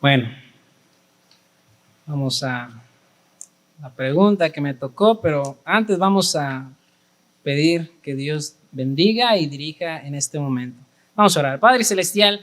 Bueno, vamos a la pregunta que me tocó, pero antes vamos a pedir que Dios bendiga y dirija en este momento. Vamos a orar. Padre Celestial,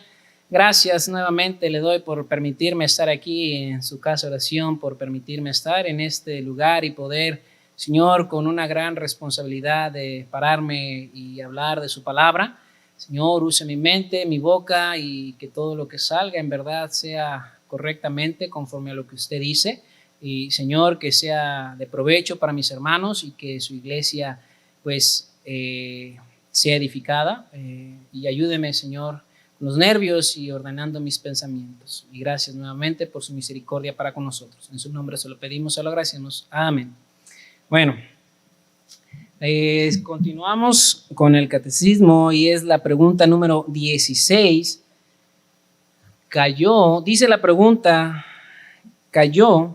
gracias nuevamente le doy por permitirme estar aquí en su casa de oración, por permitirme estar en este lugar y poder, Señor, con una gran responsabilidad de pararme y hablar de su palabra. Señor, use mi mente, mi boca y que todo lo que salga en verdad sea correctamente conforme a lo que usted dice. Y Señor, que sea de provecho para mis hermanos y que su iglesia pues sea edificada. Y ayúdeme, Señor, con los nervios y ordenando mis pensamientos. Y gracias nuevamente por su misericordia para con nosotros. En su nombre se lo pedimos, se lo agradecemos. Amén. Bueno. Continuamos con el catecismo y es la pregunta número 16. Dice la pregunta, ¿cayó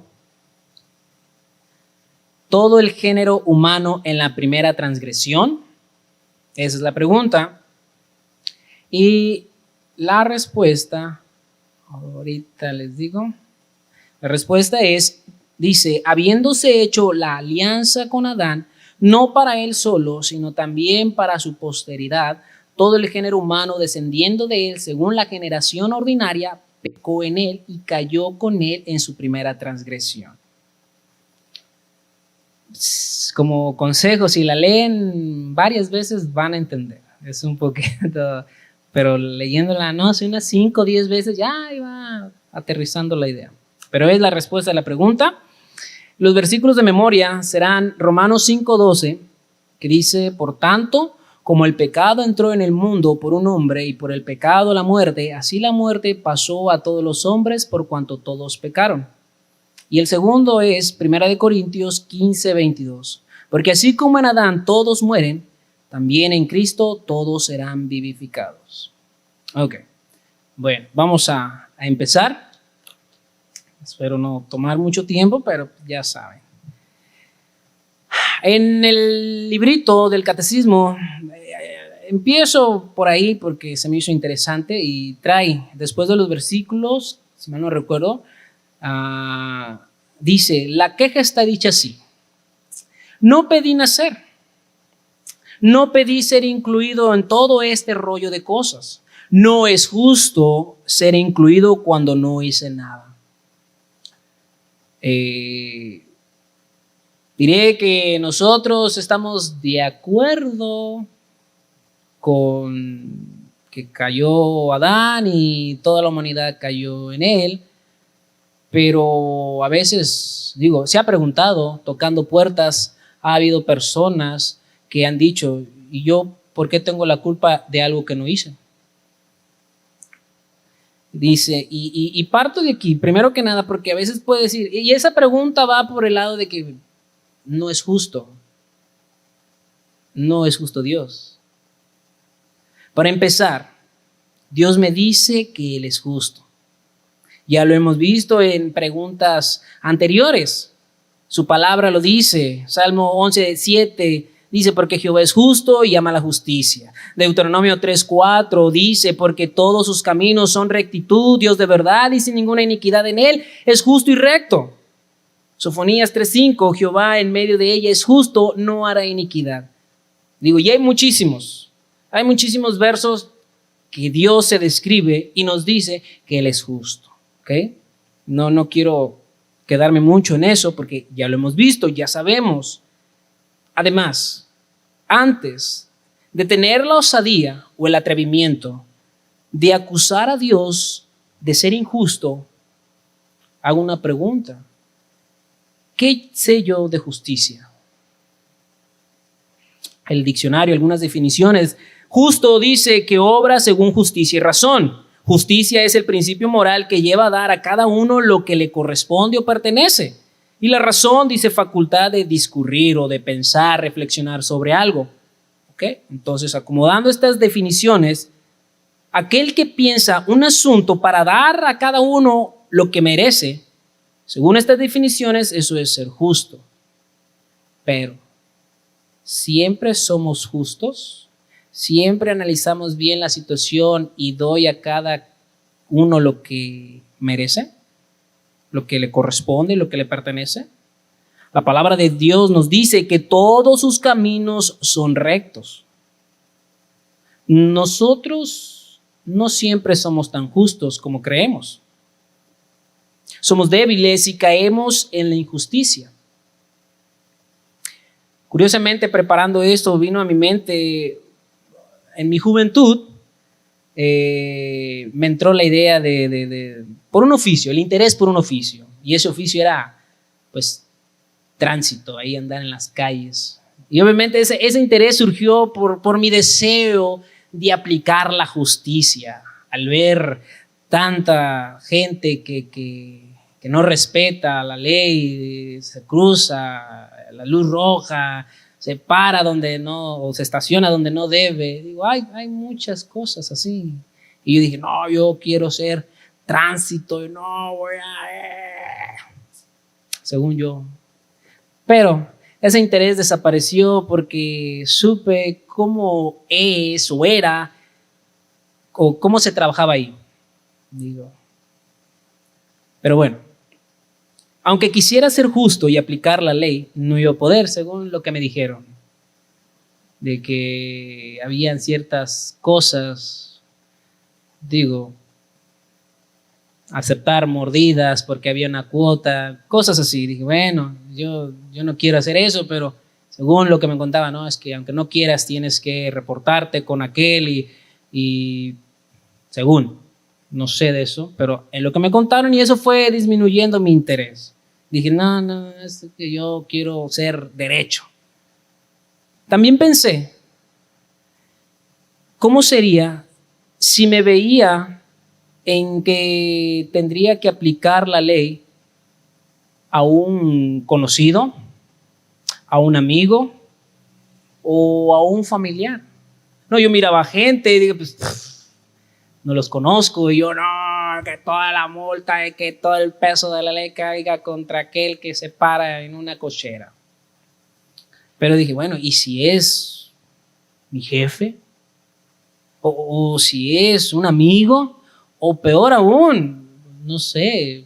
todo el género humano en la primera transgresión? Esa es la pregunta. Y la respuesta, ahorita les digo, la respuesta dice, habiéndose hecho la alianza con Adán, no para él solo, sino también para su posteridad, todo el género humano descendiendo de él según la generación ordinaria, pecó en él y cayó con él en su primera transgresión. Como consejo, si la leen varias veces van a entender. Es un poquito, pero leyéndola, no sé, unas 5 o 10 veces ya va aterrizando la idea. Pero es la respuesta a la pregunta. Los versículos de memoria serán Romanos 5:12, que dice, por tanto, como el pecado entró en el mundo por un hombre y por el pecado la muerte, así la muerte pasó a todos los hombres por cuanto todos pecaron. Y el segundo es 1 Corintios 15:22, porque así como en Adán todos mueren, también en Cristo todos serán vivificados. Ok, bueno, vamos a empezar. Espero no tomar mucho tiempo, pero ya saben. En el librito del catecismo, empiezo por ahí porque se me hizo interesante y trae, después de los versículos, si mal no recuerdo, dice, la queja está dicha así. No pedí nacer. No pedí ser incluido en todo este rollo de cosas. No es justo ser incluido cuando no hice nada. Diré que nosotros estamos de acuerdo con que cayó Adán y toda la humanidad cayó en él, pero a veces, se ha preguntado, tocando puertas, ha habido personas que han dicho, ¿y yo por qué tengo la culpa de algo que no hice? Dice, y parto de aquí, primero que nada, porque a veces puede decir, y esa pregunta va por el lado de que no es justo. No es justo Dios. Para empezar, Dios me dice que Él es justo. Ya lo hemos visto en preguntas anteriores. Su palabra lo dice. Salmo 11:7 dice, porque Jehová es justo y ama la justicia. Deuteronomio 3:4 dice, porque todos sus caminos son rectitud, Dios de verdad y sin ninguna iniquidad en Él, es justo y recto. Sofonías 3:5, Jehová en medio de ella es justo, no hará iniquidad. Y hay muchísimos versos que Dios se describe y nos dice que Él es justo. ¿Okay? No quiero quedarme mucho en eso porque ya lo hemos visto, ya sabemos. Además, antes de tener la osadía o el atrevimiento de acusar a Dios de ser injusto, hago una pregunta. ¿Qué sé yo de justicia? El diccionario, algunas definiciones. Justo dice que obra según justicia y razón. Justicia es el principio moral que lleva a dar a cada uno lo que le corresponde o pertenece. Y la razón dice facultad de discurrir o de pensar, reflexionar sobre algo. ¿Okay? Entonces, acomodando estas definiciones, aquel que piensa un asunto para dar a cada uno lo que merece, según estas definiciones, eso es ser justo. Pero, ¿siempre somos justos? ¿Siempre analizamos bien la situación y doy a cada uno lo que merece, lo que le corresponde, lo que le pertenece. La palabra de Dios nos dice que todos sus caminos son rectos. Nosotros no siempre somos tan justos como creemos. Somos débiles y caemos en la injusticia. Curiosamente, preparando esto, vino a mi mente, en mi juventud, me entró la idea por un oficio, el interés por un oficio. Y ese oficio era, pues, tránsito, ahí andar en las calles. Y obviamente ese interés surgió por mi deseo de aplicar la justicia. Al ver tanta gente que no respeta la ley, se cruza la luz roja, se para donde no, o se estaciona donde no debe. Digo, hay muchas cosas así. Y yo dije, no, yo quiero ser tránsito y no voy a... Según yo. Pero ese interés desapareció porque supe cómo es o era o cómo se trabajaba ahí. Digo. Pero bueno, aunque quisiera ser justo y aplicar la ley, no iba a poder, según lo que me dijeron. De que habían ciertas cosas, digo, aceptar mordidas porque había una cuota, cosas así. Dije, bueno, yo no quiero hacer eso, pero según lo que me contaba, no, es que aunque no quieras tienes que reportarte con aquel y según, no sé de eso, pero en lo que me contaron y eso fue disminuyendo mi interés. Dije, no, es que yo quiero ser derecho. También pensé, ¿cómo sería si me veía en que tendría que aplicar la ley a un conocido, a un amigo o a un familiar? No, yo miraba gente y digo, pues no los conozco y yo no, que toda la multa y que todo el peso de la ley caiga contra aquel que se para en una cochera. Pero dije, bueno, ¿y si es mi jefe? O si es un amigo, o peor aún, no sé,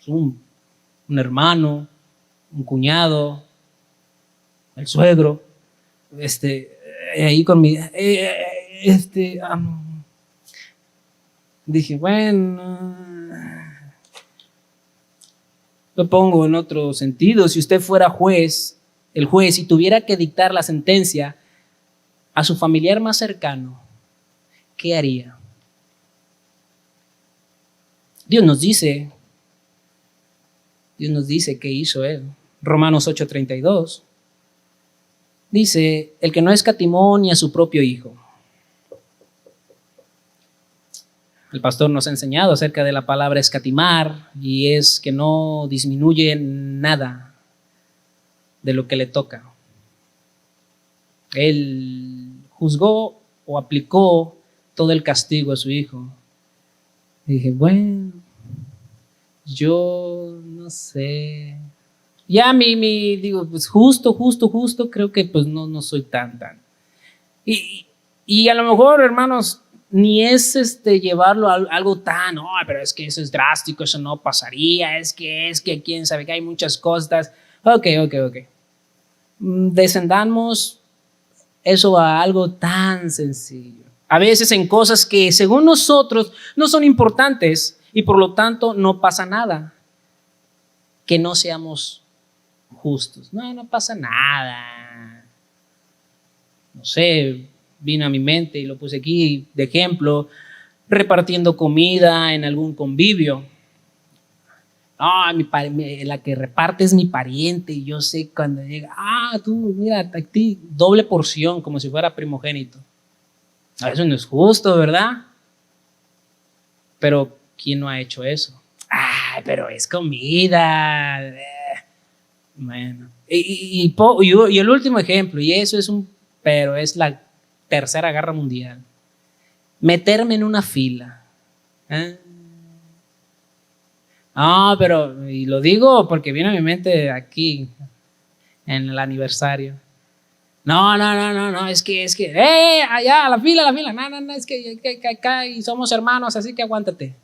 un hermano, un cuñado, el suegro, ahí con mi, dije, bueno, lo pongo en otro sentido. Si usted fuera juez, el juez, y tuviera que dictar la sentencia a su familiar más cercano, ¿qué haría? Dios nos dice qué hizo él. Romanos 8:32 dice, el que no escatimó ni a su propio hijo. El pastor nos ha enseñado acerca de la palabra escatimar y es que no disminuye nada de lo que le toca. Él juzgó o aplicó todo el castigo a su hijo. Y dije, bueno, yo no sé. Ya digo, pues justo, creo que pues no soy tan. Y a lo mejor, hermanos, ni es llevarlo a algo tan, no, pero es que eso es drástico, eso no pasaría, es que quién sabe que hay muchas cosas. Ok. Descendamos eso a algo tan sencillo. A veces en cosas que según nosotros no son importantes y por lo tanto no pasa nada. Que no seamos justos. No pasa nada. No sé, vino a mi mente y lo puse aquí de ejemplo, repartiendo comida en algún convivio. La que reparte es mi pariente y yo sé cuando llega, tú, mira, a ti doble porción como si fuera primogénito. Eso no es justo, ¿verdad? Pero ¿quién no ha hecho eso? Pero es comida. Bueno. Y el último ejemplo, y eso pero es la Tercera Guerra Mundial. Meterme en una fila. Pero, y lo digo porque viene a mi mente aquí, en el aniversario. No, es que, allá, la fila, no, es que acá y somos hermanos, así que aguántate.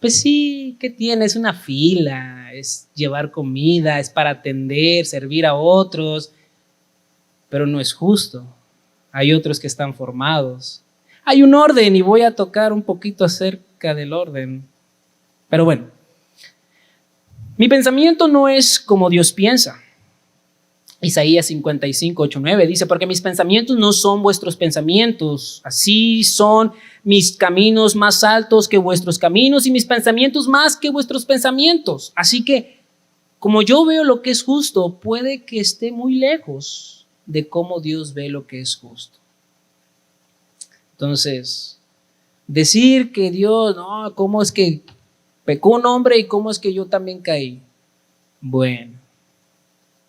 Pues sí, ¿qué tiene? Es una fila, es llevar comida, es para atender, servir a otros, pero no es justo. Hay otros que están formados. Hay un orden y voy a tocar un poquito acerca del orden. Pero bueno, mi pensamiento no es como Dios piensa. Isaías 55, 8, 9 dice, porque mis pensamientos no son vuestros pensamientos, así son mis caminos más altos que vuestros caminos y mis pensamientos más que vuestros pensamientos. Así que, como yo veo lo que es justo, puede que esté muy lejos de cómo Dios ve lo que es justo. Entonces, decir que Dios, no, ¿cómo es que pecó un hombre y cómo es que yo también caí? Bueno,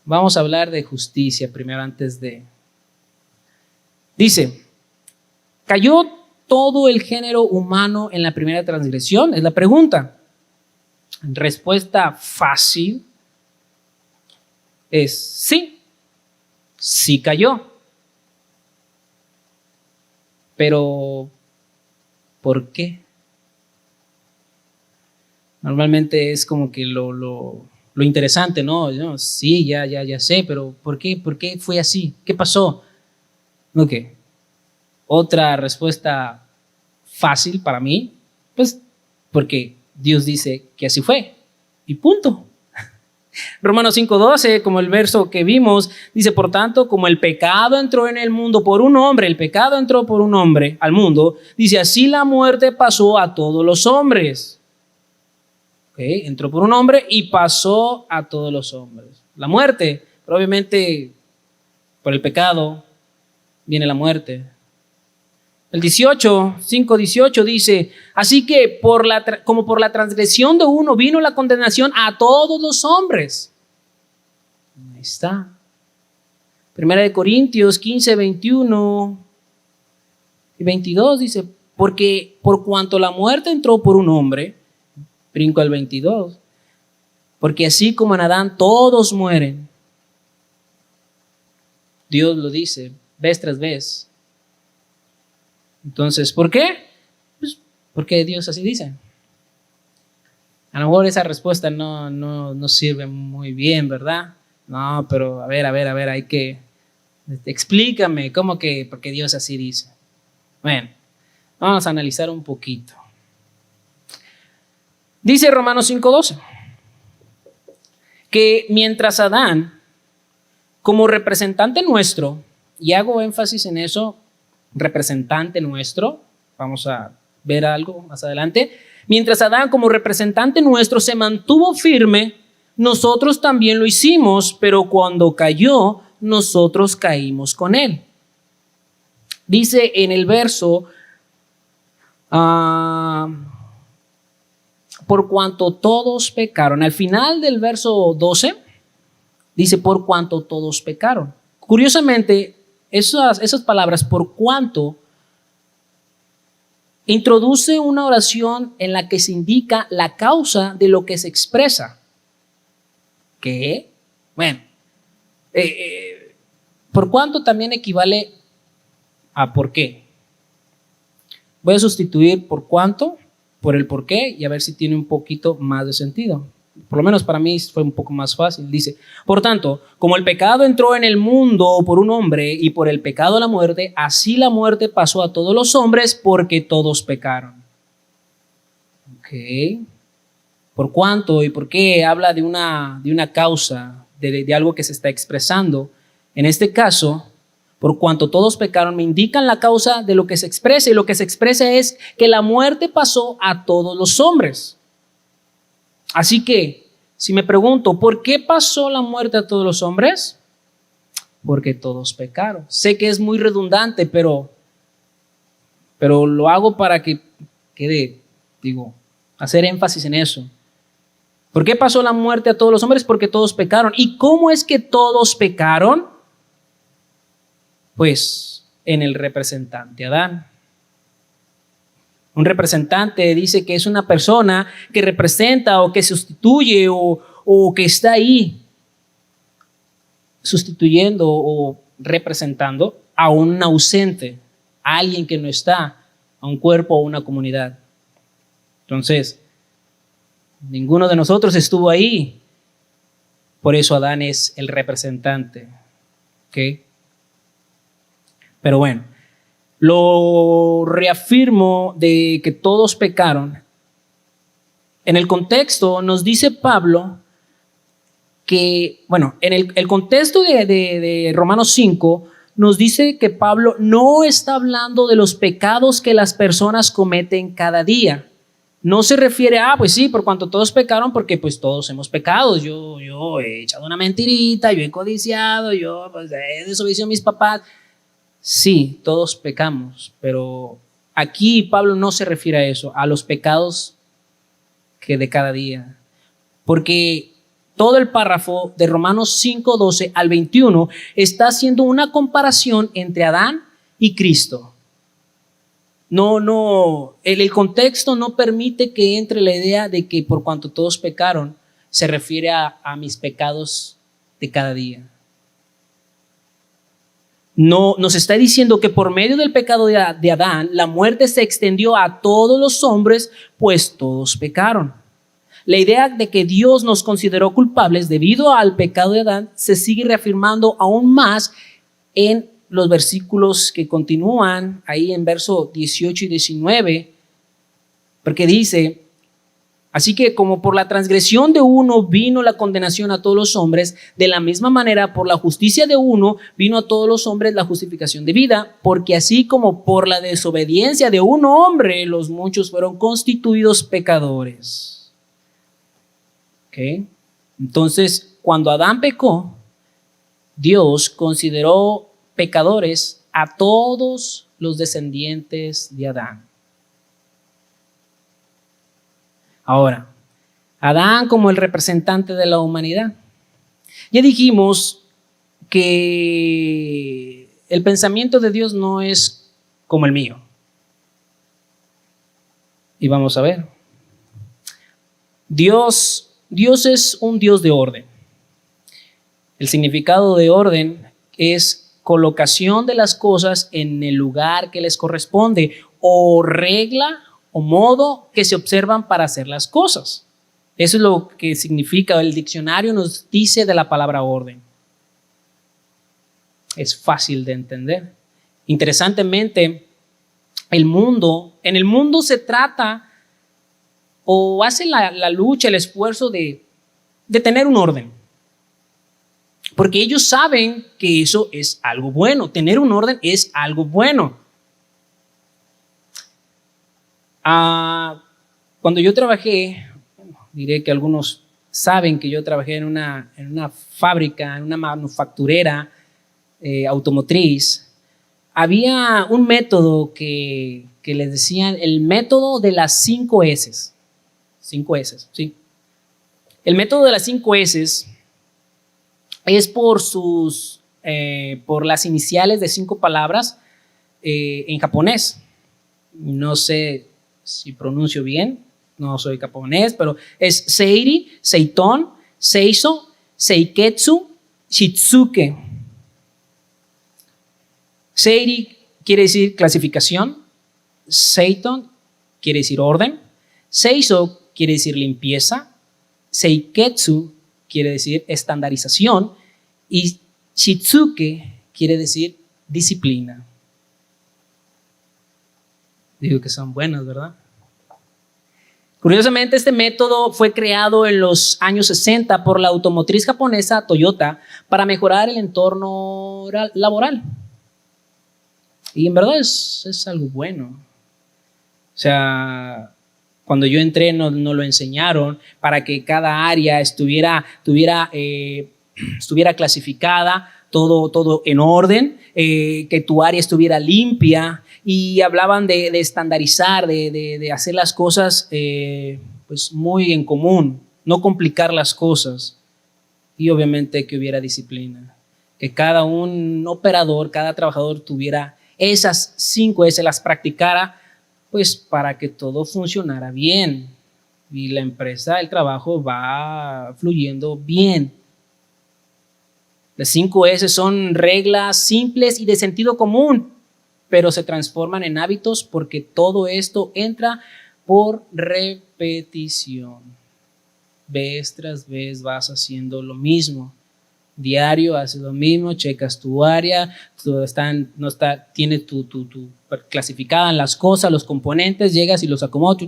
vamos a hablar de justicia primero antes de... Dice, ¿cayó todo el género humano en la primera transgresión? Es la pregunta. Respuesta fácil es sí, sí cayó. Pero, ¿por qué? Normalmente es como que lo interesante, ¿no? Sí, ya sé, pero ¿por qué? ¿Por qué fue así? ¿Qué pasó? Ok. Otra respuesta fácil para mí, pues porque Dios dice que así fue y punto. Romanos 5:12, como el verso que vimos, dice, por tanto, como el pecado entró en el mundo por un hombre, el pecado entró por un hombre al mundo, dice, así la muerte pasó a todos los hombres. Okay, entró por un hombre y pasó a todos los hombres. La muerte, probablemente por el pecado viene la muerte. El 5:18 dice, así que como por la transgresión de uno vino la condenación a todos los hombres. Ahí está. Primera de Corintios 15, 21 y 22 dice, porque por cuanto la muerte entró por un hombre, brinco al 22, porque así como en Adán todos mueren, Dios lo dice vez tras vez. Entonces, ¿por qué? Pues porque Dios así dice. A lo mejor esa respuesta no sirve muy bien, ¿verdad? No, pero a ver, hay que... Explícame, ¿cómo que? Porque Dios así dice. Bueno, vamos a analizar un poquito. Dice Romanos 5:12, que mientras Adán, como representante nuestro, y hago énfasis en eso, representante nuestro, vamos a ver algo más adelante, mientras Adán como representante nuestro se mantuvo firme, nosotros también lo hicimos, pero cuando cayó, nosotros caímos con él. Dice en el verso, por cuanto todos pecaron, al final del verso 12, dice por cuanto todos pecaron. Curiosamente, esas palabras, por cuanto, introduce una oración en la que se indica la causa de lo que se expresa. ¿Qué? Bueno, por cuanto también equivale a por qué. Voy a sustituir por cuanto por el por qué y a ver si tiene un poquito más de sentido. Por lo menos para mí fue un poco más fácil. Dice, por tanto, como el pecado entró en el mundo por un hombre y por el pecado la muerte, así la muerte pasó a todos los hombres porque todos pecaron. Ok. ¿Por cuánto y por qué? Habla de una causa, de algo que se está expresando. En este caso, por cuanto todos pecaron, me indican la causa de lo que se expresa, y lo que se expresa es que la muerte pasó a todos los hombres. Así que, si me pregunto, ¿por qué pasó la muerte a todos los hombres? Porque todos pecaron. Sé que es muy redundante, pero lo hago para que quede, hacer énfasis en eso. ¿Por qué pasó la muerte a todos los hombres? Porque todos pecaron. ¿Y cómo es que todos pecaron? Pues en el representante Adán. Un representante dice que es una persona que representa o que sustituye o que está ahí. sustituyendo o representando a un ausente, a alguien que no está, a un cuerpo o una comunidad. Entonces, ninguno de nosotros estuvo ahí. Por eso Adán es el representante. ¿Okay? Pero bueno, lo reafirmo de que todos pecaron. En el contexto nos dice Pablo que, bueno, en el contexto de Romanos 5, nos dice que Pablo no está hablando de los pecados que las personas cometen cada día. No se refiere a, pues sí, por cuanto todos pecaron, porque pues todos hemos pecado. Yo he echado una mentirita, yo he codiciado, yo pues, he desobedecido a mis papás. Sí, todos pecamos, pero aquí Pablo no se refiere a eso, a los pecados que de cada día. Porque todo el párrafo de Romanos 5:12 al 21 está haciendo una comparación entre Adán y Cristo. El contexto no permite que entre la idea de que por cuanto todos pecaron, se refiere a mis pecados de cada día. No, nos está diciendo que por medio del pecado de Adán, la muerte se extendió a todos los hombres, pues todos pecaron. La idea de que Dios nos consideró culpables debido al pecado de Adán se sigue reafirmando aún más en los versículos que continúan ahí en versos 18 y 19, porque dice: así que como por la transgresión de uno vino la condenación a todos los hombres, de la misma manera por la justicia de uno vino a todos los hombres la justificación de vida, porque así como por la desobediencia de un hombre los muchos fueron constituidos pecadores. ¿Okay? Entonces, cuando Adán pecó, Dios consideró pecadores a todos los descendientes de Adán. Ahora, Adán como el representante de la humanidad. Ya dijimos que el pensamiento de Dios no es como el mío. Y vamos a ver. Dios es un Dios de orden. El significado de orden es colocación de las cosas en el lugar que les corresponde, o regla o modo que se observan para hacer las cosas. Eso es lo que significa, el diccionario nos dice de la palabra orden. Es fácil de entender. Interesantemente, en el mundo se trata o hace la lucha, el esfuerzo de tener un orden. Porque ellos saben que eso es algo bueno. Tener un orden es algo bueno. Cuando yo trabajé, diré que algunos saben que yo trabajé en una fábrica, en una manufacturera automotriz. Había un método que les decían el método de las 5 S. 5 S, sí. El método de las 5 S es por las iniciales de 5 palabras en japonés. No sé si pronuncio bien, no soy japonés, pero es seiri, seiton, seiso, seiketsu, shitsuke. Seiri quiere decir clasificación, seiton quiere decir orden, seiso quiere decir limpieza, seiketsu quiere decir estandarización y shitsuke quiere decir disciplina. Digo que son buenas, ¿verdad? Curiosamente, este método fue creado en los años 60 por la automotriz japonesa Toyota para mejorar el entorno laboral. Y en verdad es algo bueno. O sea, cuando yo entré nos lo enseñaron para que cada área estuviera clasificada, todo en orden, que tu área estuviera limpia, y hablaban de estandarizar, de hacer las cosas pues muy en común, no complicar las cosas, y obviamente que hubiera disciplina, que cada un operador, cada trabajador tuviera esas 5 S, las practicara, pues para que todo funcionara bien y la empresa, el trabajo va fluyendo bien. Las 5 S son reglas simples y de sentido común, pero se transforman en hábitos porque todo esto entra por repetición. Vez tras vez vas haciendo lo mismo. Diario haces lo mismo, checas tu área, tienes tu clasificada las cosas, los componentes, llegas y los acomodas,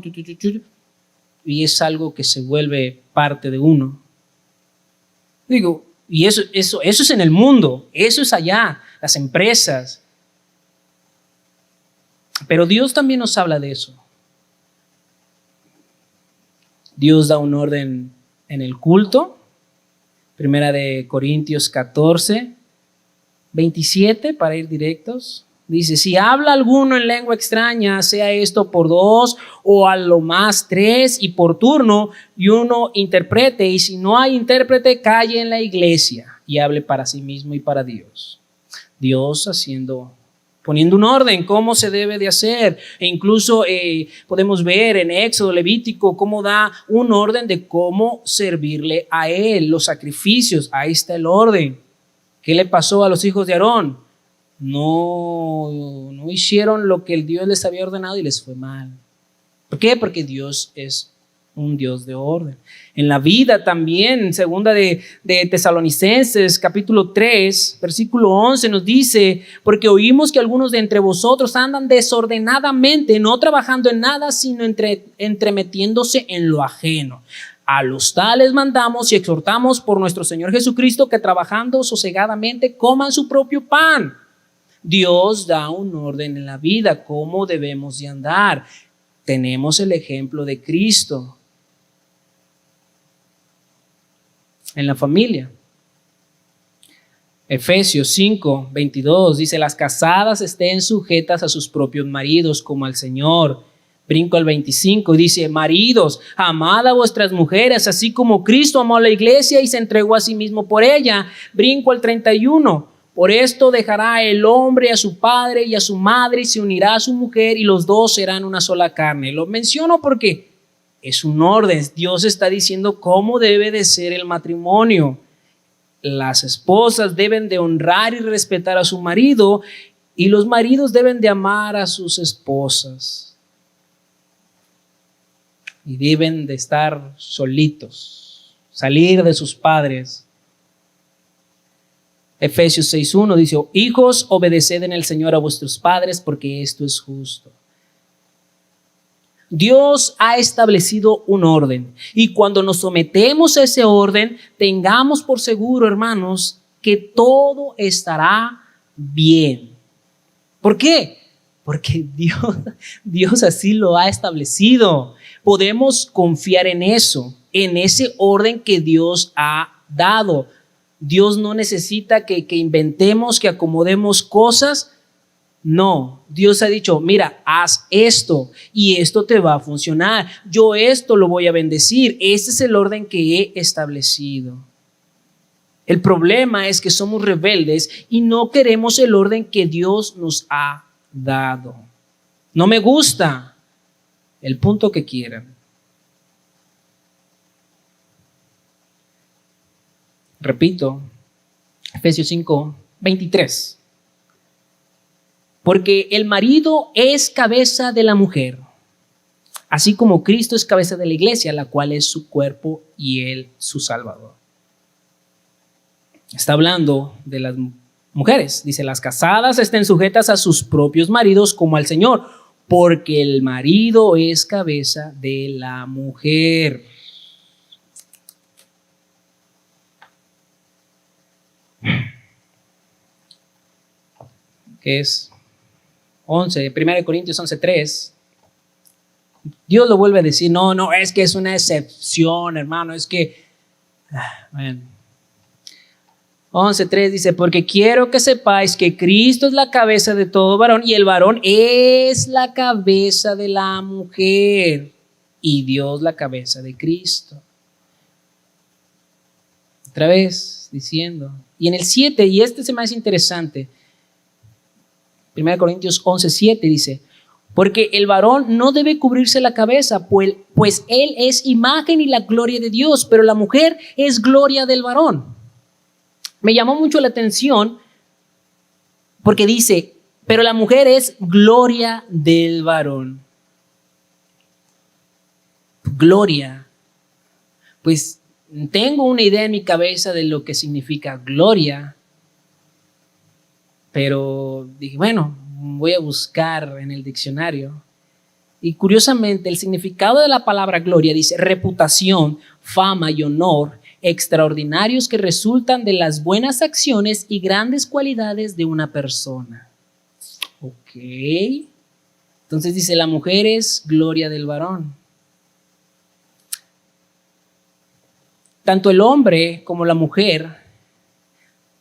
y es algo que se vuelve parte de uno. Digo, y eso es en el mundo, eso es allá, las empresas. Pero Dios también nos habla de eso. Dios da un orden en el culto. Primera de Corintios 14, 27, para ir directos. Dice, si habla alguno en lengua extraña, sea esto por 2 o a lo más 3 y por turno, y uno interprete, y si no hay intérprete, calle en la iglesia y hable para sí mismo y para Dios. Dios poniendo un orden, cómo se debe de hacer. E incluso podemos ver en Éxodo, Levítico, cómo da un orden de cómo servirle a Él, los sacrificios. Ahí está el orden. ¿Qué le pasó a los hijos de Aarón? No hicieron lo que el Dios les había ordenado y les fue mal. ¿Por qué? Porque Dios es un Dios de orden. En la vida también, segunda de Tesalonicenses, capítulo 3, versículo 11 nos dice, porque oímos que algunos de entre vosotros andan desordenadamente, no trabajando en nada, sino entremetiéndose en lo ajeno. A los tales mandamos y exhortamos por nuestro Señor Jesucristo que trabajando sosegadamente coman su propio pan. Dios da un orden en la vida, cómo debemos de andar. Tenemos el ejemplo de Cristo. En la familia. Efesios 5, 22 dice, las casadas estén sujetas a sus propios maridos como al Señor. Brinco al 25, dice, maridos, amad a vuestras mujeres, así como Cristo amó a la iglesia y se entregó a sí mismo por ella. Brinco al 31, por esto dejará el hombre a su padre y a su madre y se unirá a su mujer y los dos serán una sola carne. Lo menciono porque es un orden. Dios está diciendo cómo debe de ser el matrimonio. Las esposas deben de honrar y respetar a su marido y los maridos deben de amar a sus esposas. Y deben de estar solitos, salir de sus padres. Efesios 6:1 dice, hijos, obedeced en el Señor a vuestros padres porque esto es justo. Dios ha establecido un orden y cuando nos sometemos a ese orden, tengamos por seguro, hermanos, que todo estará bien. ¿Por qué? Porque Dios así lo ha establecido. Podemos confiar en eso, en ese orden que Dios ha dado. Dios no necesita que inventemos, que acomodemos cosas. No, Dios ha dicho, mira, haz esto y esto te va a funcionar. Yo esto lo voy a bendecir. Este es el orden que he establecido. El problema es que somos rebeldes y no queremos el orden que Dios nos ha dado. No me gusta el punto que quieran. Repito, Efesios 5, 23. Porque el marido es cabeza de la mujer, así como Cristo es cabeza de la iglesia, la cual es su cuerpo y él su Salvador. Está hablando de las mujeres. Dice, las casadas estén sujetas a sus propios maridos como al Señor, porque el marido es cabeza de la mujer. Que es 1 Corintios 11:3. Dios lo vuelve a decir, no, es que es una excepción, hermano, es que, bueno. 11:3 dice, porque quiero que sepáis que Cristo es la cabeza de todo varón y el varón es la cabeza de la mujer y Dios la cabeza de Cristo. Otra vez diciendo, y en el 7, y este se me hace interesante, 1 Corintios 11:7 dice, porque el varón no debe cubrirse la cabeza, pues él es imagen y la gloria de Dios, pero la mujer es gloria del varón. Me llamó mucho la atención porque dice, pero la mujer es gloria del varón. Gloria. Pues tengo una idea en mi cabeza de lo que significa gloria, pero dije, bueno, voy a buscar en el diccionario. Y curiosamente, el significado de la palabra gloria dice reputación, fama y honor extraordinarios que resultan de las buenas acciones y grandes cualidades de una persona. Ok. Entonces dice, la mujer es gloria del varón. Tanto el hombre como la mujer,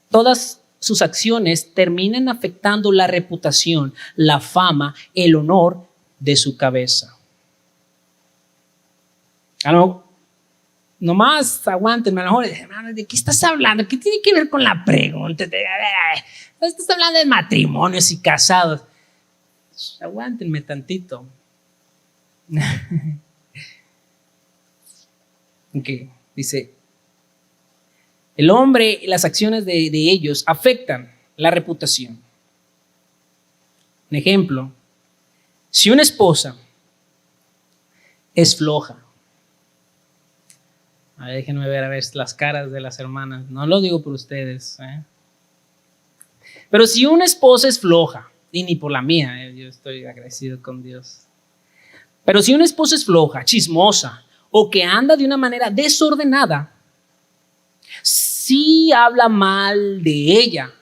todas sus acciones terminan afectando la reputación, la fama, el honor de su cabeza. Nomás aguántenme, a lo mejor, ¿de qué estás hablando? ¿Qué tiene que ver con la pregunta? Estás hablando de matrimonios y casados. Aguántenme tantito. Ok, dice, el hombre y las acciones de ellos afectan la reputación. Un ejemplo, si una esposa es floja, déjenme ver a ver las caras de las hermanas, no lo digo por ustedes, pero si una esposa es floja, y ni por la mía, yo estoy agradecido con Dios, pero si una esposa es floja, chismosa, o que anda de una manera desordenada, sí habla mal de ella.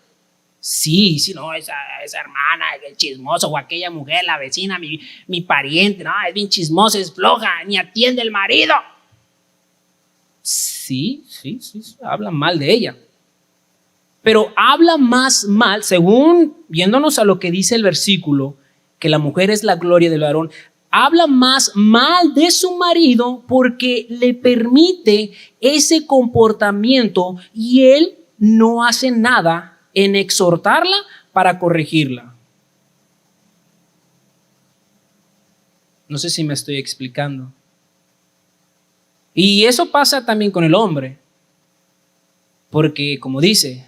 Sí, no, esa hermana, el chismoso, o aquella mujer, la vecina, mi pariente, no, es bien chismosa, es floja, ni atiende el marido. Sí, habla mal de ella. Pero habla más mal, según viéndonos a lo que dice el versículo, que la mujer es la gloria del varón, habla más mal de su marido porque le permite ese comportamiento y él no hace nada en exhortarla para corregirla. No sé si me estoy explicando. Y eso pasa también con el hombre, porque como dice,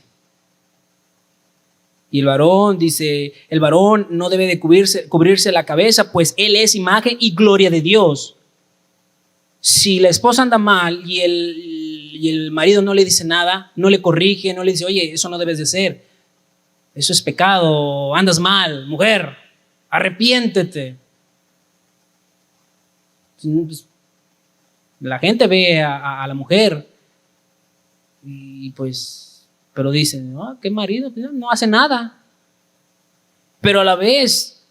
y el varón dice, el varón no debe de cubrirse la cabeza, pues él es imagen y gloria de Dios. Si la esposa anda mal y el marido no le dice nada, no le corrige, no le dice, oye, eso no debes de hacer, eso es pecado, andas mal, mujer, arrepiéntete. La gente ve a la mujer y pues, pero dicen, ¿no? ¿Qué marido? No hace nada. Pero a la vez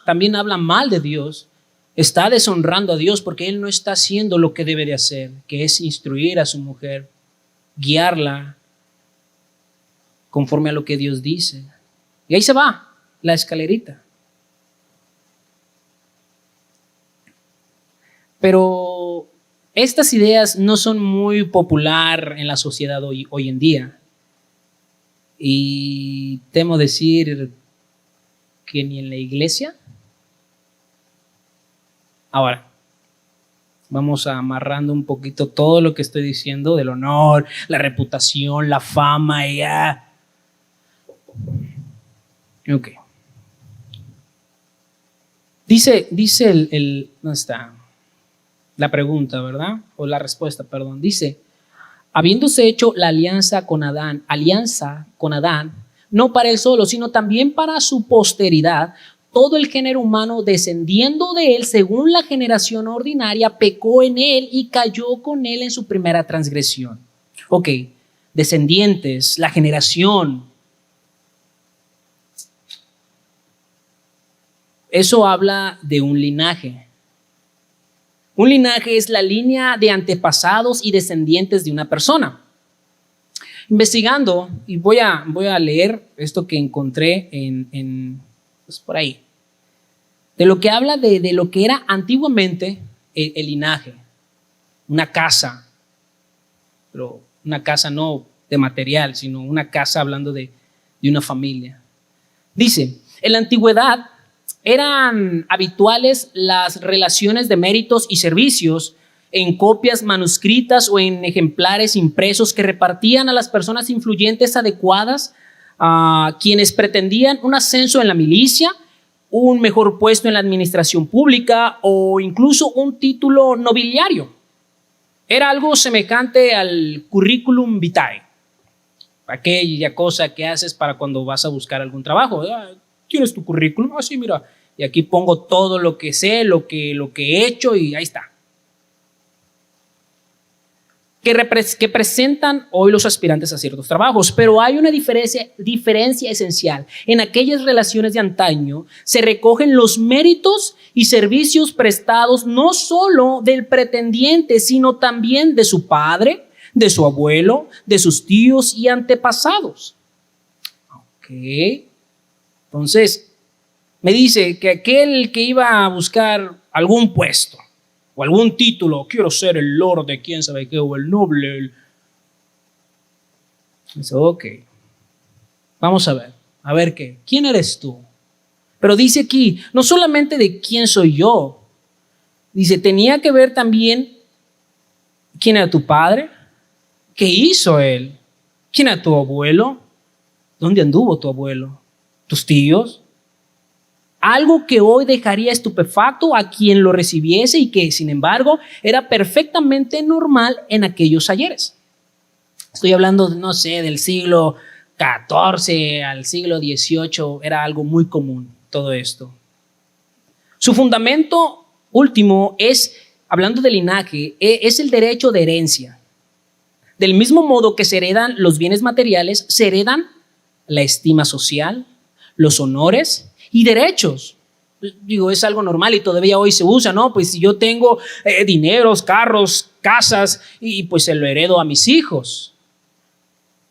también habla mal de Dios. Está deshonrando a Dios porque él no está haciendo lo que debe de hacer, que es instruir a su mujer, guiarla conforme a lo que Dios dice. Y ahí se va la escalerita. Pero estas ideas no son muy popular en la sociedad hoy en día. Y temo decir que ni en la iglesia. Ahora, vamos amarrando un poquito todo lo que estoy diciendo del honor, la reputación, la fama. Ok. Dice ¿dónde está? La pregunta, ¿verdad? O la respuesta, perdón. Dice, habiéndose hecho la alianza con Adán, no para él solo, sino también para su posteridad, todo el género humano descendiendo de él según la generación ordinaria, pecó en él y cayó con él en su primera transgresión. Ok, descendientes, la generación. Eso habla de un linaje. Un linaje es la línea de antepasados y descendientes de una persona. Investigando, y voy a leer esto que encontré pues por ahí, de lo que habla de lo que era antiguamente el linaje, una casa, pero una casa no de material, sino una casa hablando de una familia. Dice, en la antigüedad eran habituales las relaciones de méritos y servicios en copias manuscritas o en ejemplares impresos que repartían a las personas influyentes adecuadas, a quienes pretendían un ascenso en la milicia, un mejor puesto en la administración pública o incluso un título nobiliario. Era algo semejante al curriculum vitae, aquella cosa que haces para cuando vas a buscar algún trabajo. ¿Tienes tu currículum? Sí, mira, y aquí pongo todo lo que sé, lo que he hecho y ahí está. Que presentan hoy los aspirantes a ciertos trabajos, pero hay una diferencia esencial. En aquellas relaciones de antaño se recogen los méritos y servicios prestados no solo del pretendiente, sino también de su padre, de su abuelo, de sus tíos y antepasados. Ok. Entonces, me dice que aquel que iba a buscar algún puesto o algún título, quiero ser el lord de quién sabe qué, o el noble. Dice, ok, vamos a ver qué, ¿quién eres tú? Pero dice aquí, no solamente de quién soy yo, dice, tenía que ver también quién era tu padre, qué hizo él, quién era tu abuelo, dónde anduvo tu abuelo, tus tíos. Algo que hoy dejaría estupefacto a quien lo recibiese y que, sin embargo, era perfectamente normal en aquellos ayeres. Estoy hablando, no sé, del siglo XIV al siglo XVIII, era algo muy común todo esto. Su fundamento último es, hablando de linaje, es el derecho de herencia. Del mismo modo que se heredan los bienes materiales, se heredan la estima social, los honores y derechos. Digo, es algo normal y todavía hoy se usa, ¿no? Pues si yo tengo dineros, carros, casas y pues se lo heredo a mis hijos.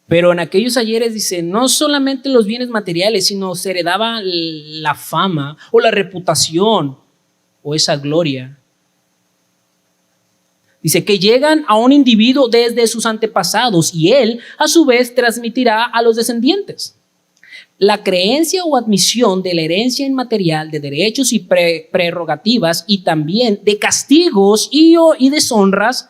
Pero en aquellos ayeres dice, no solamente los bienes materiales, sino se heredaba la fama o la reputación o esa gloria. Dice que llegan a un individuo desde sus antepasados y él a su vez transmitirá a los descendientes. La creencia o admisión de la herencia inmaterial de derechos y prerrogativas y también de castigos y deshonras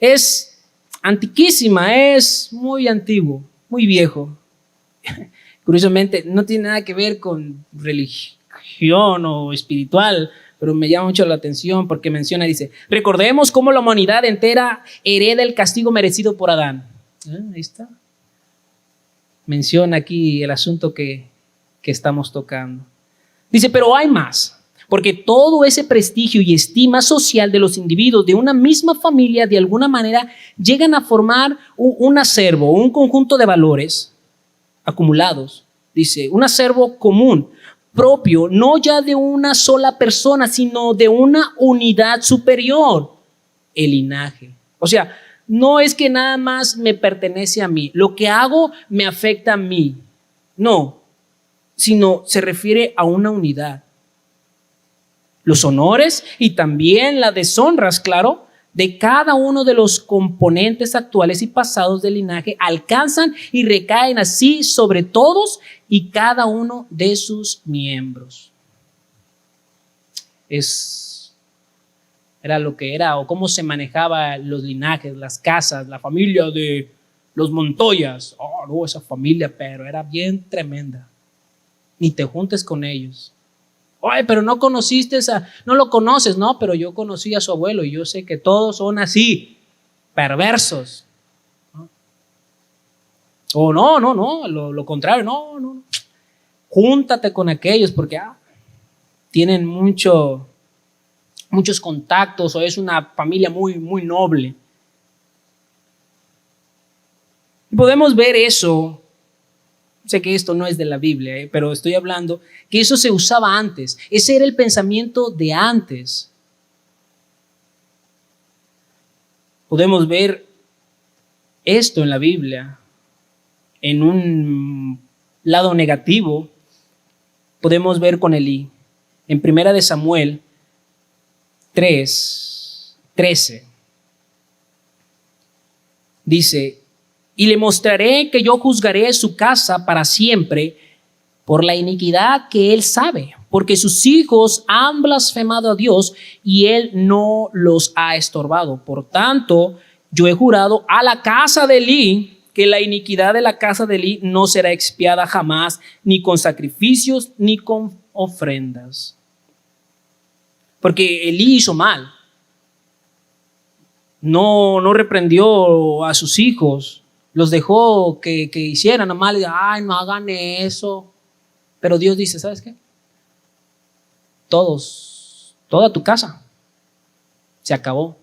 es antiquísima, es muy antiguo, muy viejo. Curiosamente, no tiene nada que ver con religión o espiritual, pero me llama mucho la atención porque menciona, dice, recordemos cómo la humanidad entera hereda el castigo merecido por Adán. Ahí está. Menciona aquí el asunto que estamos tocando. Dice, pero hay más, porque todo ese prestigio y estima social de los individuos de una misma familia de alguna manera llegan a formar un acervo, un conjunto de valores acumulados. Dice, un acervo común, propio, no ya de una sola persona, sino de una unidad superior, el linaje. O sea, no es que nada más me pertenece a mí, lo que hago me afecta a mí, no, sino se refiere a una unidad. Los honores y también las deshonras, claro, de cada uno de los componentes actuales y pasados del linaje alcanzan y recaen así sobre todos y cada uno de sus miembros. Era lo que era o cómo se manejaban los linajes, las casas, la familia de los Montoyas. Oh, no, esa familia, pero era bien tremenda. Ni te juntes con ellos. Oye, pero no lo conoces, no, pero yo conocí a su abuelo y yo sé que todos son así, perversos. ¿No? O no, lo contrario, no. Júntate con aquellos porque tienen muchos contactos o es una familia muy, muy noble. Y podemos ver eso. Sé que esto no es de la Biblia, pero estoy hablando que eso se usaba antes. Ese era el pensamiento de antes. Podemos ver esto en la Biblia. En un lado negativo, podemos ver con Elí. En 1 de Samuel 3:13 dice, y le mostraré que yo juzgaré su casa para siempre por la iniquidad que él sabe, porque sus hijos han blasfemado a Dios y Él no los ha estorbado. Por tanto, yo he jurado a la casa de Elí que la iniquidad de la casa de Elí no será expiada jamás, ni con sacrificios, ni con ofrendas. Porque Elí hizo mal. No reprendió a sus hijos, los dejó que hicieran mal. Ay, no hagan eso. Pero Dios dice, ¿sabes qué? Toda tu casa se acabó.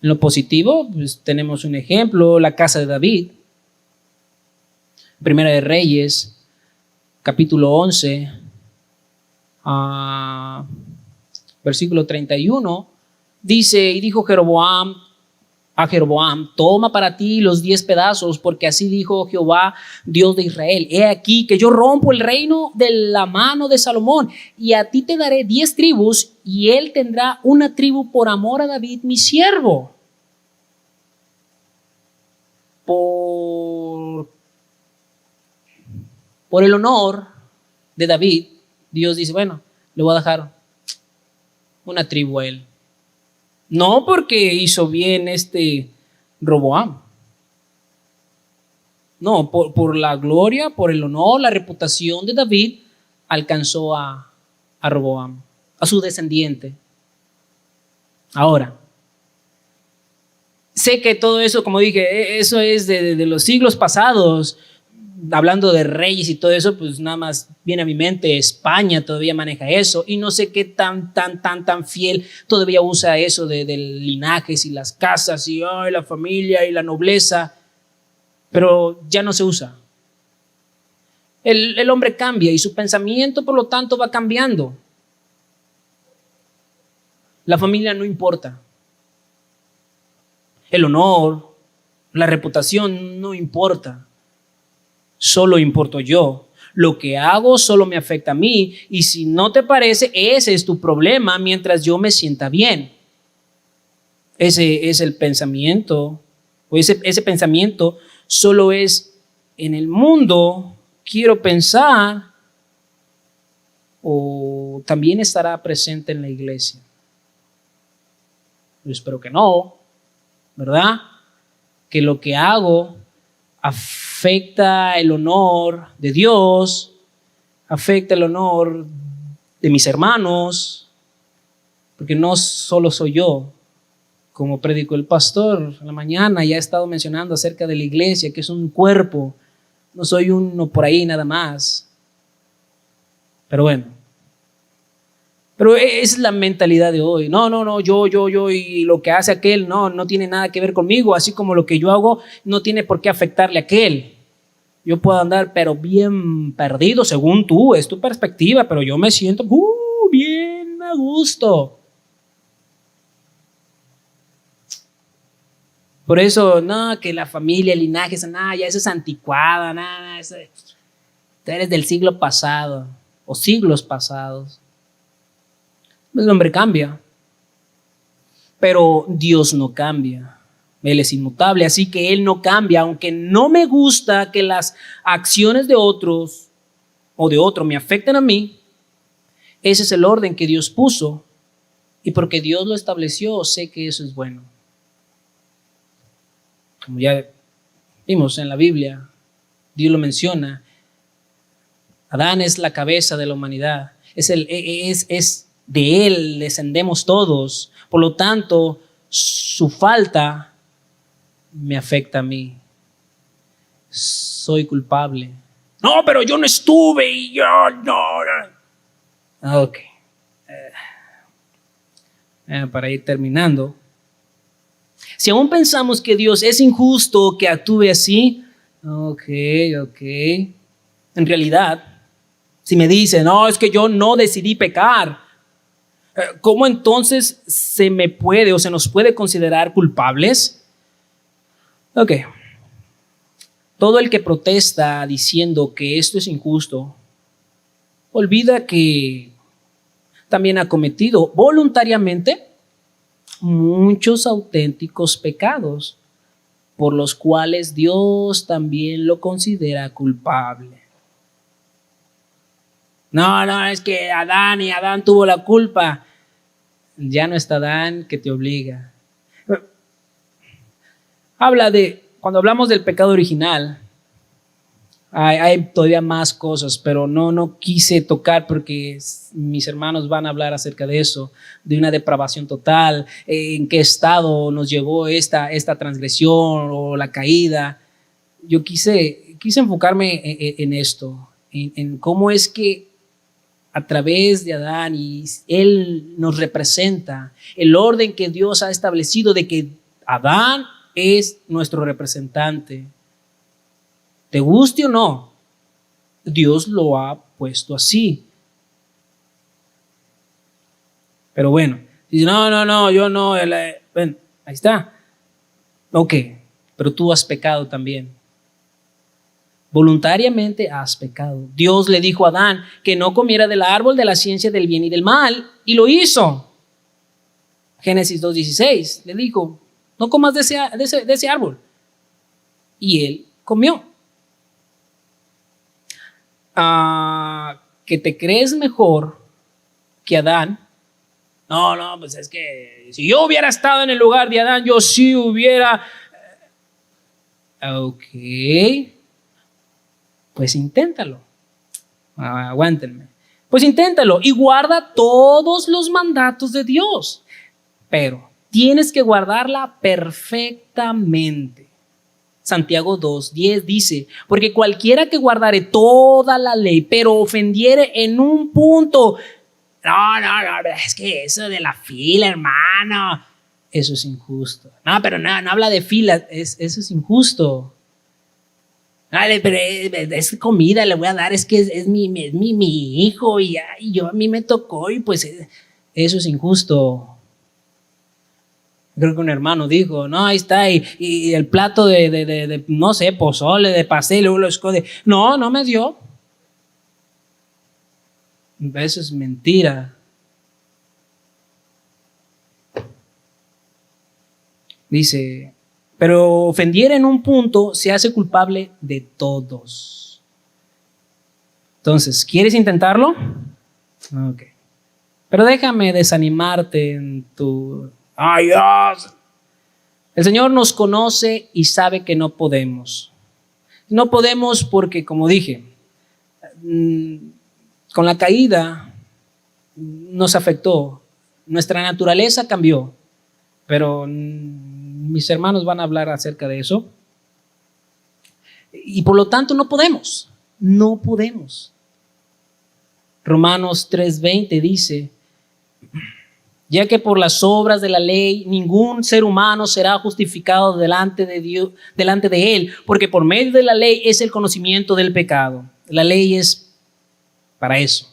En lo positivo, pues, tenemos un ejemplo, la casa de David. Primera de Reyes, capítulo 11, versículo 31, dice, y dijo a Jeroboam, toma para ti los 10 pedazos, porque así dijo Jehová, Dios de Israel, he aquí que yo rompo el reino de la mano de Salomón, y a ti te daré 10 tribus, y él tendrá una tribu por amor a David, mi siervo. Por el honor de David, Dios dice, bueno, le voy a dejar una tribu a él. No porque hizo bien Roboam. No, por la gloria, por el honor, la reputación de David, alcanzó a Roboam, a su descendiente. Ahora, sé que todo eso, como dije, eso es de los siglos pasados. Hablando de reyes y todo eso, pues nada más viene a mi mente, España todavía maneja eso, y no sé qué tan fiel todavía usa eso de linajes y las casas y la familia y la nobleza, pero ya no se usa. El hombre cambia y su pensamiento, por lo tanto, va cambiando. La familia no importa. El honor, la reputación no importa. Solo importo yo. Lo que hago solo me afecta a mí, y si no te parece, ese es tu problema mientras yo me sienta bien. Ese es el pensamiento, o ese pensamiento solo es en el mundo, quiero pensar, o también estará presente en la iglesia. Yo espero que no, ¿verdad? Que lo que hago afecta el honor de Dios, afecta el honor de mis hermanos, porque no solo soy yo, como predicó el pastor en la mañana, ya he estado mencionando acerca de la iglesia, que es un cuerpo, no soy uno por ahí nada más. Pero bueno, pero esa es la mentalidad de hoy. No, yo, y lo que hace aquel no tiene nada que ver conmigo, así como lo que yo hago no tiene por qué afectarle a aquel. Yo puedo andar pero bien perdido según tú, es tu perspectiva, pero yo me siento bien a gusto. Por eso, que la familia, el linaje, ya eso es anticuada, tú eres del siglo pasado o siglos pasados. El hombre cambia, pero Dios no cambia. Él es inmutable, así que Él no cambia. Aunque no me gusta que las acciones de otros o de otro me afecten a mí, ese es el orden que Dios puso, y porque Dios lo estableció, sé que eso es bueno. Como ya vimos en la Biblia, Dios lo menciona. Adán es la cabeza de la humanidad, es de él descendemos todos, por lo tanto, su falta me afecta a mí. Soy culpable. No, pero yo no estuve y yo no. Ok. Para ir terminando. Si aún pensamos que Dios es injusto que actúe así, ok. En realidad, si me dicen, no, es que yo no decidí pecar, ¿cómo entonces se me puede o se nos puede considerar culpables? Ok. Todo el que protesta diciendo que esto es injusto, olvida que también ha cometido voluntariamente muchos auténticos pecados, por los cuales Dios también lo considera culpable. No, no, es que Adán tuvo la culpa. Ya no está Adán que te obliga. Cuando hablamos del pecado original, hay todavía más cosas, pero no quise tocar porque mis hermanos van a hablar acerca de eso, de una depravación total, en qué estado nos llevó esta transgresión o la caída. Yo quise enfocarme en esto, en cómo es que a través de Adán y él nos representa el orden que Dios ha establecido de que Adán es nuestro representante. Te guste o no, Dios lo ha puesto así. Pero bueno, dice, no, yo no. Bueno, ahí está. Ok, pero tú has pecado también. Voluntariamente has pecado. Dios le dijo a Adán que no comiera del árbol de la ciencia del bien y del mal, y lo hizo. Génesis 2:16 le dijo, no comas de ese árbol. Y él comió. Que te crees mejor que Adán. No, pues es que si yo hubiera estado en el lugar de Adán, yo sí hubiera. Ok, pues inténtalo. Aguántenme. Pues inténtalo y guarda todos los mandatos de Dios, pero tienes que guardarla perfectamente. Santiago 2:10 dice, porque cualquiera que guardare toda la ley, pero ofendiere en un punto, no, es que eso de la fila, hermano, eso es injusto. No, pero no habla de fila, eso es injusto. Pero es comida, le voy a dar, es que es mi hijo y a mí me tocó y pues eso es injusto. Creo que un hermano dijo, no, ahí está, y el plato de no sé, pozole, de pastel, luego lo esconde. No me dio. Eso es mentira. Dice, pero ofendiera en un punto, se hace culpable de todos. Entonces, ¿quieres intentarlo? Ok. Pero déjame desanimarte en tu... ¡Ay, Dios! El Señor nos conoce y sabe que no podemos. No podemos porque, como dije, con la caída nos afectó. Nuestra naturaleza cambió. Pero mis hermanos van a hablar acerca de eso. Y por lo tanto no podemos. No podemos. Romanos 3:20 dice, ya que por las obras de la ley ningún ser humano será justificado delante de Dios, delante de él, porque por medio de la ley es el conocimiento del pecado. La ley es para eso,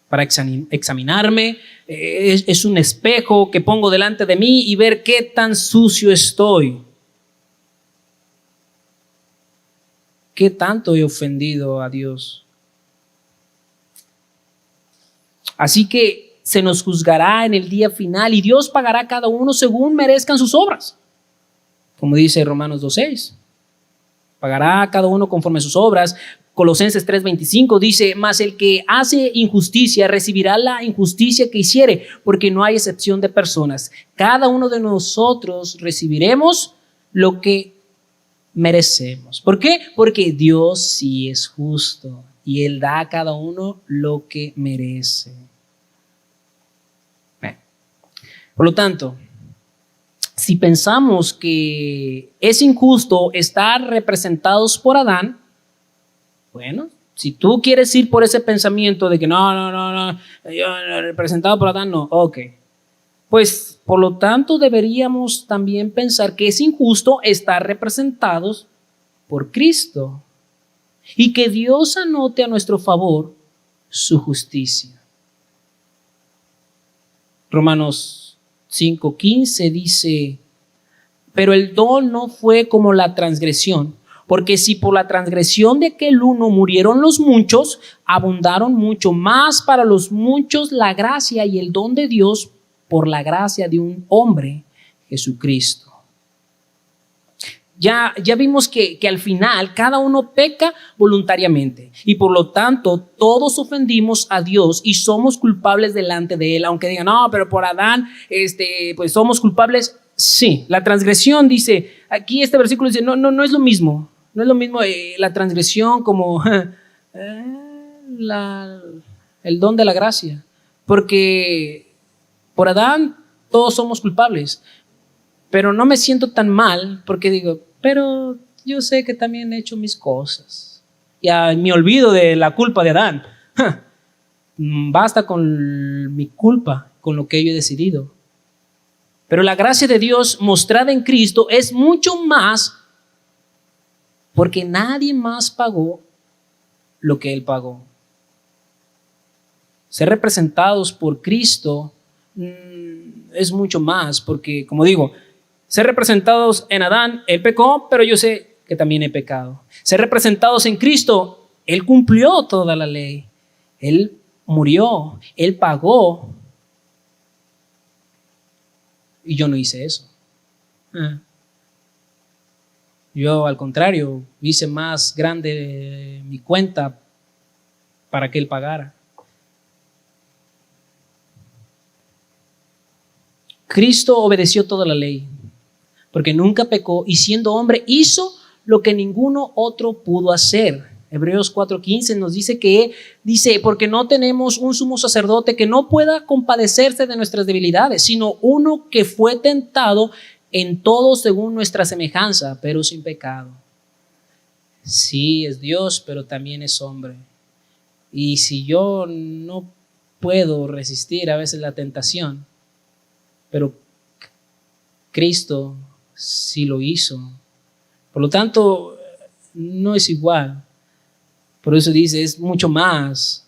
para examinarme, es un espejo que pongo delante de mí y ver qué tan sucio estoy, qué tanto he ofendido a Dios. Así que se nos juzgará en el día final y Dios pagará a cada uno según merezcan sus obras. Como dice Romanos 2:6. Pagará a cada uno conforme a sus obras. Colosenses 3:25 dice, mas el que hace injusticia recibirá la injusticia que hiciere, porque no hay excepción de personas. Cada uno de nosotros recibiremos lo que merecemos. ¿Por qué? Porque Dios sí es justo y Él da a cada uno lo que merece. Por lo tanto, si pensamos que es injusto estar representados por Adán, bueno, si tú quieres ir por ese pensamiento de que no, yo representado por Adán, no, ok. Pues, por lo tanto, deberíamos también pensar que es injusto estar representados por Cristo y que Dios anote a nuestro favor su justicia. Romanos 5:15 dice, pero el don no fue como la transgresión, porque si por la transgresión de aquel uno murieron los muchos, abundaron mucho más para los muchos la gracia y el don de Dios por la gracia de un hombre, Jesucristo. Ya vimos que al final cada uno peca voluntariamente y por lo tanto todos ofendimos a Dios y somos culpables delante de Él. Aunque digan, no, pero por Adán, pues somos culpables. Sí, la transgresión dice, aquí este versículo dice, no es lo mismo. No es lo mismo la transgresión como el don de la gracia. Porque por Adán todos somos culpables. Pero no me siento tan mal porque digo, pero yo sé que también he hecho mis cosas. Ya me olvido de la culpa de Adán. Basta con mi culpa, con lo que yo he decidido. Pero la gracia de Dios mostrada en Cristo es mucho más porque nadie más pagó lo que Él pagó. Ser representados por Cristo es mucho más porque, como digo, ser representados en Adán, Él pecó, pero yo sé que también he pecado. Ser representados en Cristo, Él cumplió toda la ley. Él murió, Él pagó. Y yo no hice eso. Yo, al contrario, hice más grande mi cuenta para que Él pagara. Cristo obedeció toda la ley, porque nunca pecó y siendo hombre hizo lo que ninguno otro pudo hacer. Hebreos 4:15 nos dice porque no tenemos un sumo sacerdote que no pueda compadecerse de nuestras debilidades, sino uno que fue tentado en todo según nuestra semejanza, pero sin pecado. Sí, es Dios, pero también es hombre. Y si yo no puedo resistir a veces la tentación, pero Cristo sí lo hizo. Por lo tanto, no es igual. Por eso dice, es mucho más.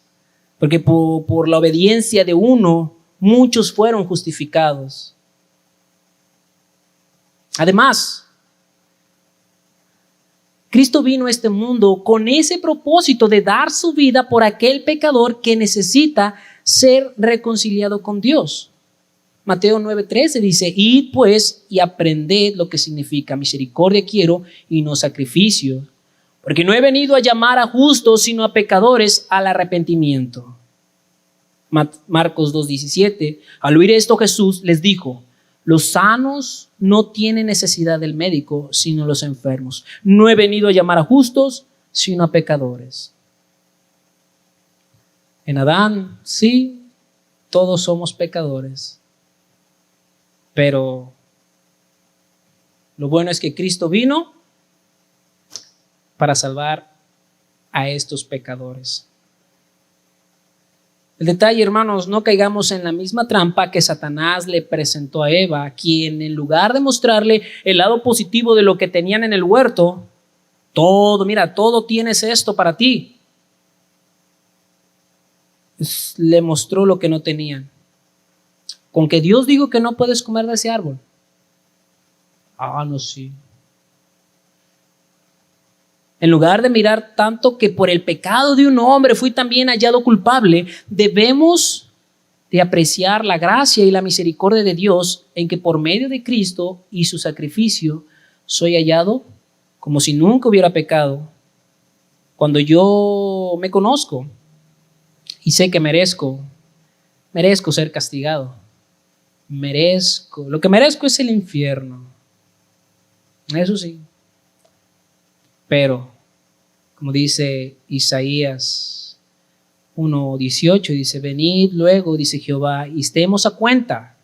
Porque por la obediencia de uno, muchos fueron justificados. Además, Cristo vino a este mundo con ese propósito de dar su vida por aquel pecador que necesita ser reconciliado con Dios. Mateo 9:13 dice, id pues y aprended lo que significa misericordia quiero y no sacrificio, porque no he venido a llamar a justos sino a pecadores al arrepentimiento. Marcos 2:17, al oír esto Jesús les dijo, los sanos no tienen necesidad del médico sino los enfermos. No he venido a llamar a justos sino a pecadores. En Adán, sí, todos somos pecadores. Pero lo bueno es que Cristo vino para salvar a estos pecadores. El detalle, hermanos, no caigamos en la misma trampa que Satanás le presentó a Eva, quien en lugar de mostrarle el lado positivo de lo que tenían en el huerto, todo tienes esto para ti, le mostró lo que no tenían. Con que Dios dijo que no puedes comer de ese árbol. No, sí. En lugar de mirar tanto que por el pecado de un hombre fui también hallado culpable, debemos de apreciar la gracia y la misericordia de Dios en que por medio de Cristo y su sacrificio soy hallado como si nunca hubiera pecado. Cuando yo me conozco y sé que merezco ser castigado. Lo que merezco es el infierno. Eso sí. Pero, como dice Isaías 1:18, dice, venid luego, dice Jehová, y estemos a cuenta.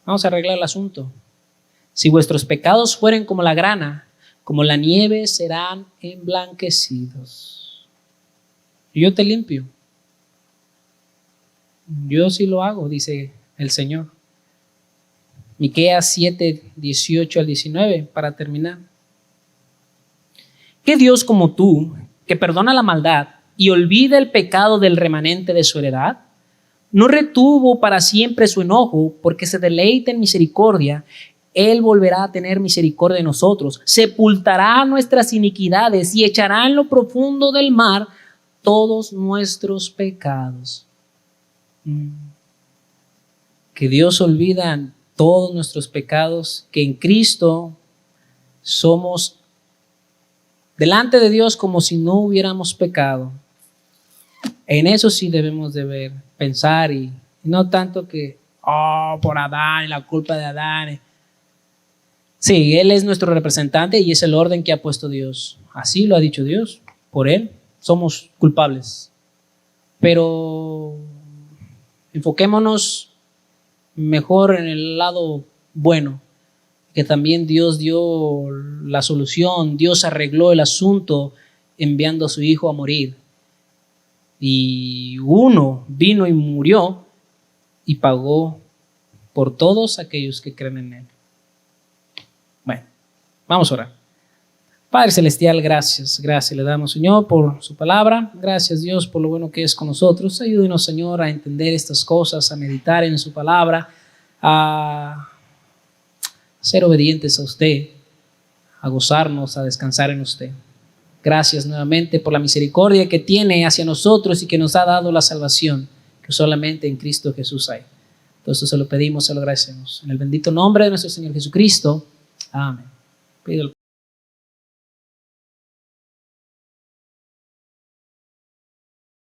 Vamos a arreglar el asunto. Si vuestros pecados fueren como la grana, como la nieve serán emblanquecidos. Y yo te limpio. Yo sí lo hago, dice el Señor. Miqueas 7:18-19, para terminar. ¿Qué Dios como tú, que perdona la maldad y olvida el pecado del remanente de su heredad, no retuvo para siempre su enojo, porque se deleita en misericordia? Él volverá a tener misericordia de nosotros, sepultará nuestras iniquidades y echará en lo profundo del mar todos nuestros pecados. Que Dios olvida todos nuestros pecados, que en Cristo somos delante de Dios como si no hubiéramos pecado. En eso sí debemos de pensar y no tanto que, por Adán y la culpa de Adán. Sí, Él es nuestro representante y es el orden que ha puesto Dios. Así lo ha dicho Dios. Por Él somos culpables. Pero enfoquémonos mejor en el lado bueno, que también Dios dio la solución, Dios arregló el asunto enviando a su Hijo a morir. Y uno vino y murió y pagó por todos aquellos que creen en Él. Bueno, vamos a orar. Padre Celestial, gracias le damos, Señor, por su palabra. Gracias, Dios, por lo bueno que es con nosotros. Ayúdenos, Señor, a entender estas cosas, a meditar en su palabra, a ser obedientes a usted, a gozarnos, a descansar en usted. Gracias nuevamente por la misericordia que tiene hacia nosotros y que nos ha dado la salvación que solamente en Cristo Jesús hay. Entonces se lo pedimos, se lo agradecemos. En el bendito nombre de nuestro Señor Jesucristo. Amén. Pido